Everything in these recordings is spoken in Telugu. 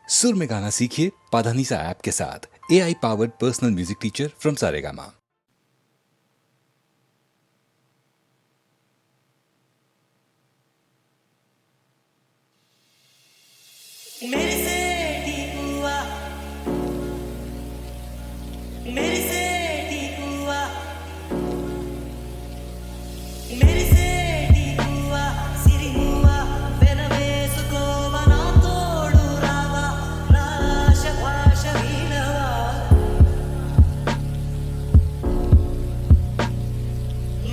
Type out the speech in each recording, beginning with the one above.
सुर में गाना सीखिए पाधानीसा ऐप के साथ। AI powered personal music teacher from Saregama. मेरे से ठीक हुआ, मेरे से ठीक हुआ, मेरे से ठीक हुआ, सिरी हुआ, वेनवेसुकोवा ना तोडू रावा, नाश भाष वीणवा.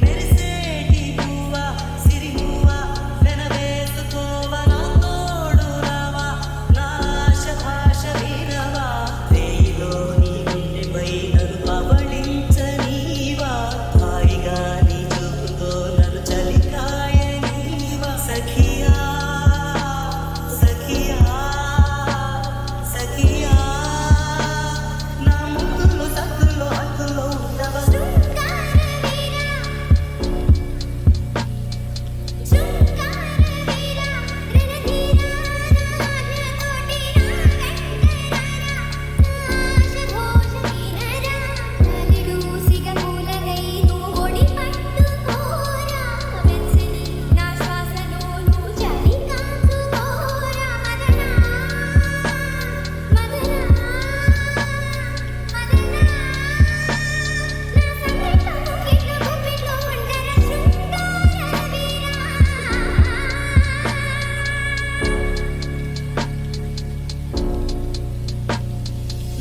मेरे से ठीक हुआ, सिरी हुआ, वेनवेसुकोवा ना तोडू रावा, नाश भाष वीणवा. వేయిలోని గుండెపై నన్ను పవళించనీవా, హాయిగా నీ చూపుతో నన్ను చలికాయనీవా. సఖియా సఖియా సఖియా, నా ముద్దులో సత్తులో హద్దులో ఉండవా.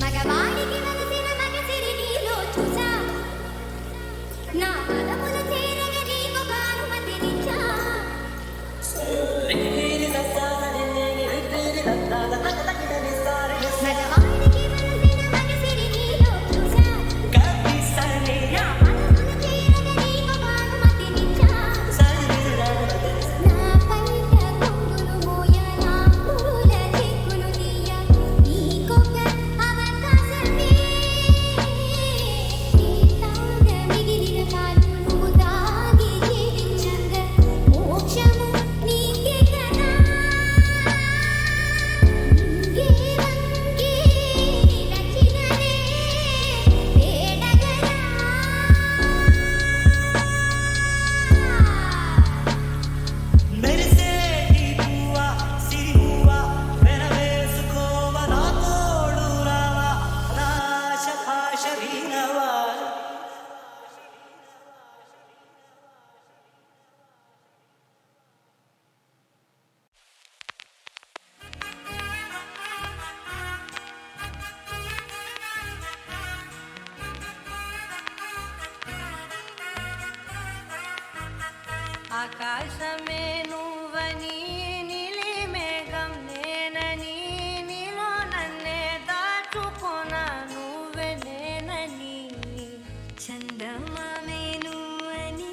మగవాడికి వలసిన మగసిరి నీలో చూసా, నా పదముల చేరగ నీకు భానుమతినిచ్చా. మగవాడికి వలసిన మగసిరి నీలో చూసా, నా పదముల చేరగ నీకు భానుమతినిచ్చా. నా పైట కొంగులు మోయ, నా పూల చిక్కులు తీయ, నీకొక అవకాశమే. నీ తాగ మిగిలిన కాలం నువ్వు తాగి జీవించంగ, మోక్షము నీకే కదా. ఇంగే వంగే నచ్చిననే వేడగరా. मेरे से ठीक हुआ, सिरी हुआ, वेनवेसुकोवा ना तोडू रावा, नाश भाष वीणवा. ఆకాశమే నువ్వని, నీలి మేఘం నేనని, నీలో నన్నే దాచుకొన నువ్వే నేనని. చందమామే నువ్వని,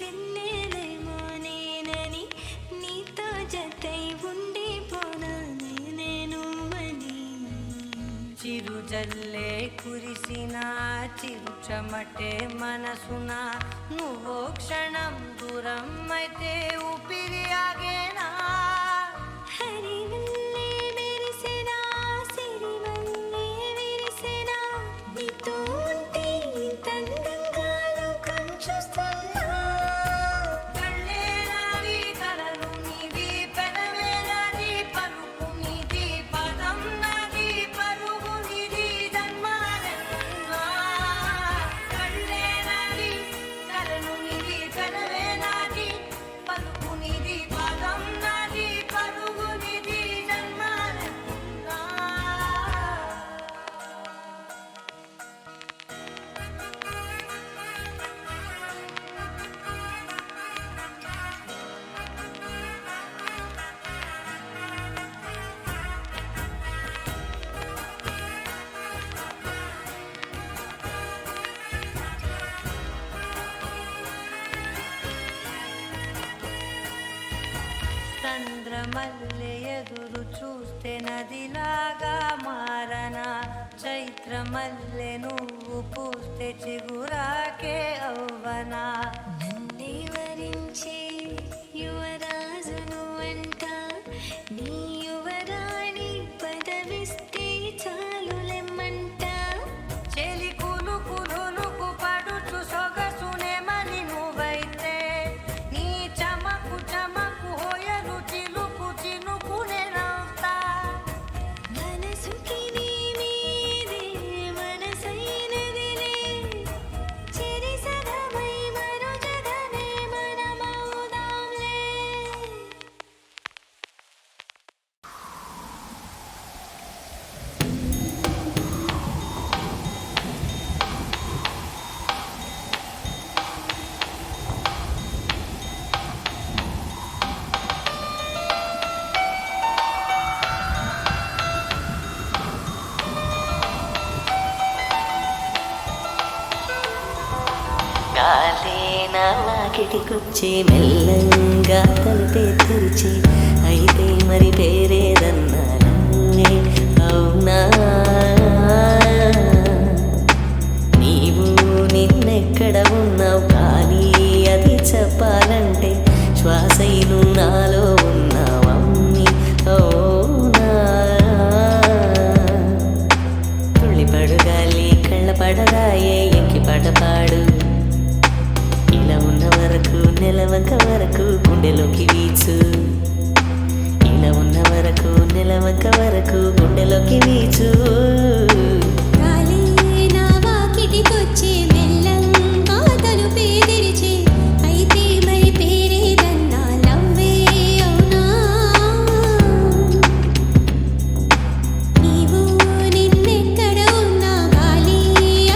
వెన్నెలేమో నేనని, నీతో జతై ఉండిపోనా నేనే నువ్వని. చిరుజల్లే కురిసిన చిరు చెమటే మనసున, నువ్వో క్షణం దూరం అయితే ఊపిరి ఆగేనా. హరివల్లే మెరిసెనా, సిరివల్లే విరిసెనా, నీతో ఉంటే ఇంత అందంగా లోకం చూస్తున్నా. కళ్ళే నాది, కలలు నీవి, పెదవే నాది, పలుకు నీది, పదం నాది, పరుగు నీది, జన్మాలెన్నా. కళ్ళే నాది, కలలు నీవి, పెదవే నాది, పలుకు నీది, పదం నాది, పరుగు నీది, జన్మాలెన్నా. చంద్రమల్లె ఎదురు చూస్తే నదిలాగా మారనా, చైత్రమల్లె నువ్వు పూస్తే చిగురాకే అవ్వనా. నన్నే వరించే యువరాజును అంట, నీ యువరాణి పదవి వాకిటికొచ్చే మెల్లంగా తలుపే తెరిచి అయితే మరి పేరేదన్నానే అవునా నీవు నిన్నెక్కడ ఉన్నావు కానీ అది చెప్పాలంటే శ్వాసైను నాలో ఉన్నావమ్మి అవునా తుళ్ళిపడు గాలి కళ్ళ పడదాయే ఎక్కి పాట పాడు ఇలా ఉన్న వరకు నెలవంక వరకు గుండెలోకి వీచు ఇలా ఉన్న వరకు నెలవంక వరకు గుండెలోకి వీచు గాలి నా వాకిటికొచ్చే మెల్లంగా తలుపే తెరిచి అయితే మరి పేరేదన్నా లవ్వే అవునా నీవు నిన్నెక్కడ ఉన్నా గాలి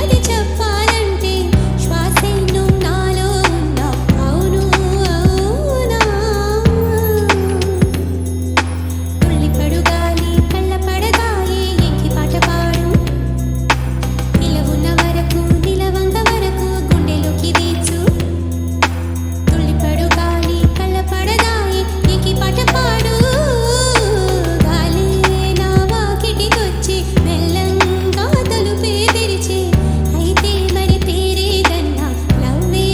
అది చెప్పాలంటే శ్వాసే నువ్వు నాలో ఉన్నావు అవును అవునా తుళ్ళిపడు గాలి కళ్ళ పడగాయే ఎక్కి పాట పాడు ఇలా ఉన్న వరకు నిలవంగ వరకు గుండెలోకి వీచు తుళ్ళిపడు గాలి కళ్ళ పడగాయే ఎక్కి పాట పాడు గాలి నా వాకిటికొచ్చి మెల్లంగా తలుపే తెరిచి అయితే మరి పేరేదన్నా లవ్వే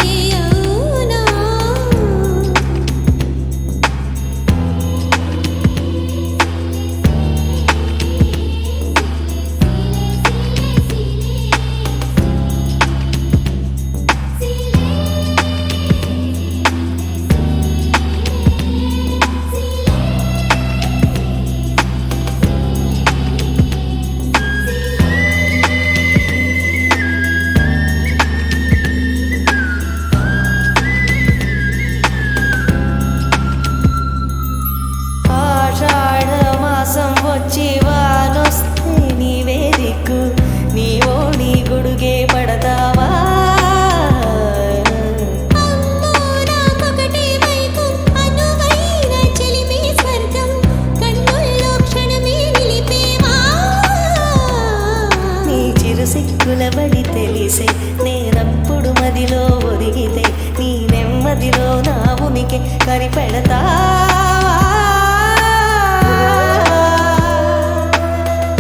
అవునా ఆషాఢ మాసం వచ్చి వానొస్తే నీవే దిక్కు నీవో నీ గొడుగే పడతావా అమ్మో నాకొకటే మైకం అనువైన చెలిమే స్వర్గం కన్నుల్లో క్షణమే నిలిపేవా నీ చిరు సిక్కుల బడి తెలిసే నేనప్పుడు మదిలో ఒదిగితే నీ నెమ్మదిలో నా ఉనికి కరిపెడతా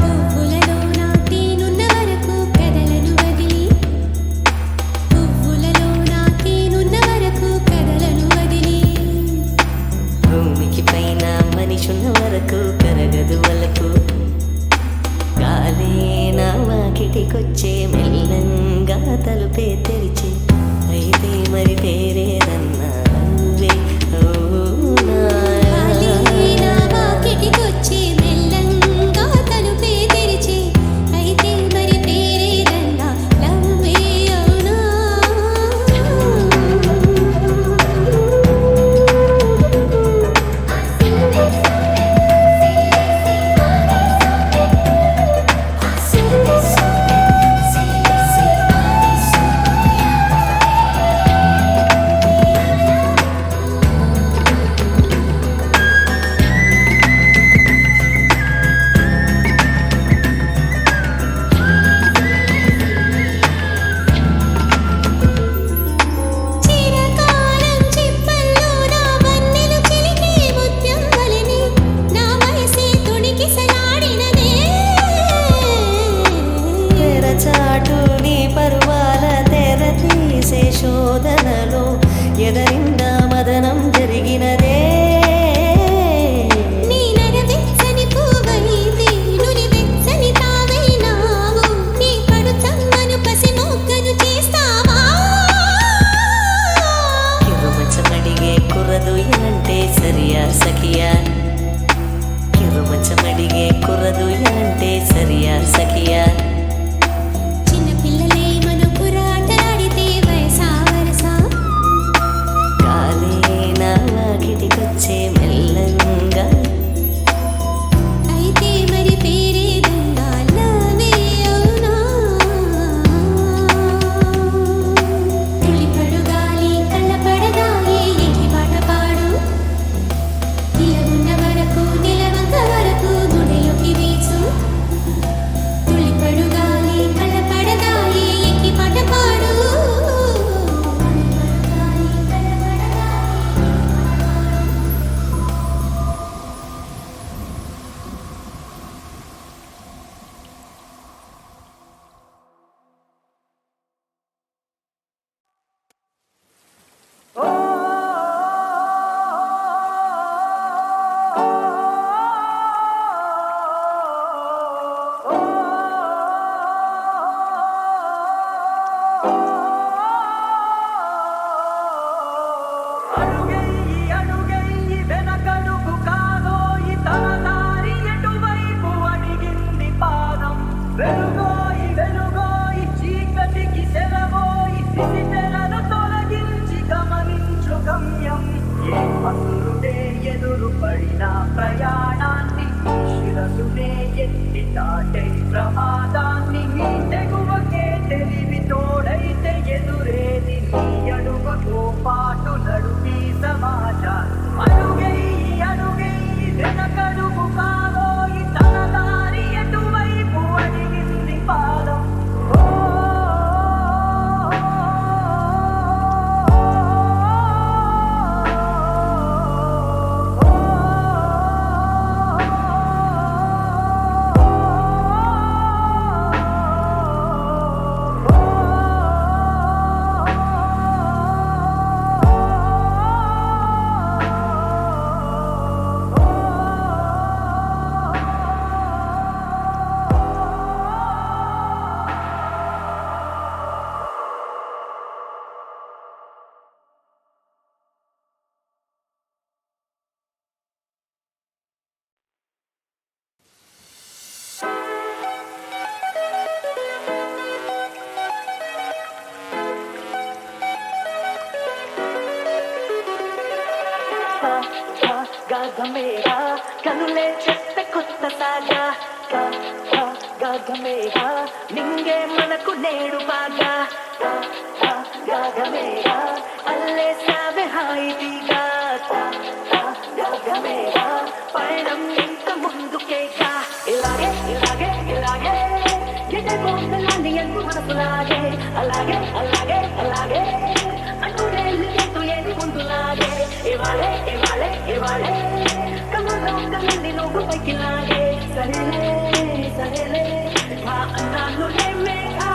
పువ్వులలో నా తేనున్న వరకు కదలను వదిలి పువ్వులలో నా తేనున్న వరకు కదలను వదిలి భూమికి పైన మనిషున్న వరకు కరగదు వలకు గాలే నా వాకిటికొచ్చే మెల్లంగా తలుపే తెరిచి అయితే మరి పేరేదన్నా నువ్వే అవునా గాలి నా వాకిటికొచ్చి మెల్లంగా తలుపే తెరిచి అయితే మరి పేరేదన్నా లవ్వే అవునా చిరకాలం చిప్పల్లో నా వన్నెలు చిలికే ముత్యం వలెనే నా వయసే తొణికిసలాడినదే తెరచాటు నీ పరువాల తెర తీసే శోధనలో ఎదరిండా మదనం జరిగినదే నీ నరవెచ్చని పువ్వైతే నులివెచ్చని తావైనావు నీ పడుచమ్మను పసి మొగ్గను చేస్తావా కిరుమచ్చమడిగే కుర్రదుయ్యనంటే సరియా సఖియా కిరుమచ్చమడిగే కుర్రదుయ్యనంటే సరియా సఖియా చిన్న పిల్లలే మన కురాటలాడితే వయసా వరసా దాటే ప్రమాదాన్ని నీ తెగువకే తెలివి తోడైతే ఎదురేది నీ అడుగుతో పాటు నడుపి సమాజాన్ని అడుగై వెనకడుగు కాలోయి తన దారి ఎటువైపు అడిగింది పాదం గాగమేగా కనులే చెప్పే కొత్త సాగా గాగమేగా నింగే మనకు నేడు బాగా గాగమేగా అల్లే సావే హాయిగా గాగమేగా పయనం ఇంత ముందుకేగా ఇలాగే ఇలాగే ఇలాగే ఎటే పోతలాన్ని ఎందు మనసులాగే అలాగే అలాగే అలాగే అనుడే ఏది ముందులాగే ఇవాళే ఇవాళే ఇవాళే కమలో కళ్ళని నువ్వు పైకి లాగే సరేలే సరేలే మా అన్నాను మేఘా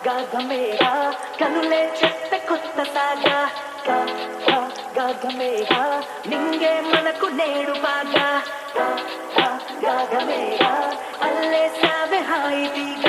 గాగమేగా కనులే చెప్పే కొత్త సాగా గాగమేగా నింగే మనకు నేడు బాగా గాగమేగా అల్లే సావే హాయిగా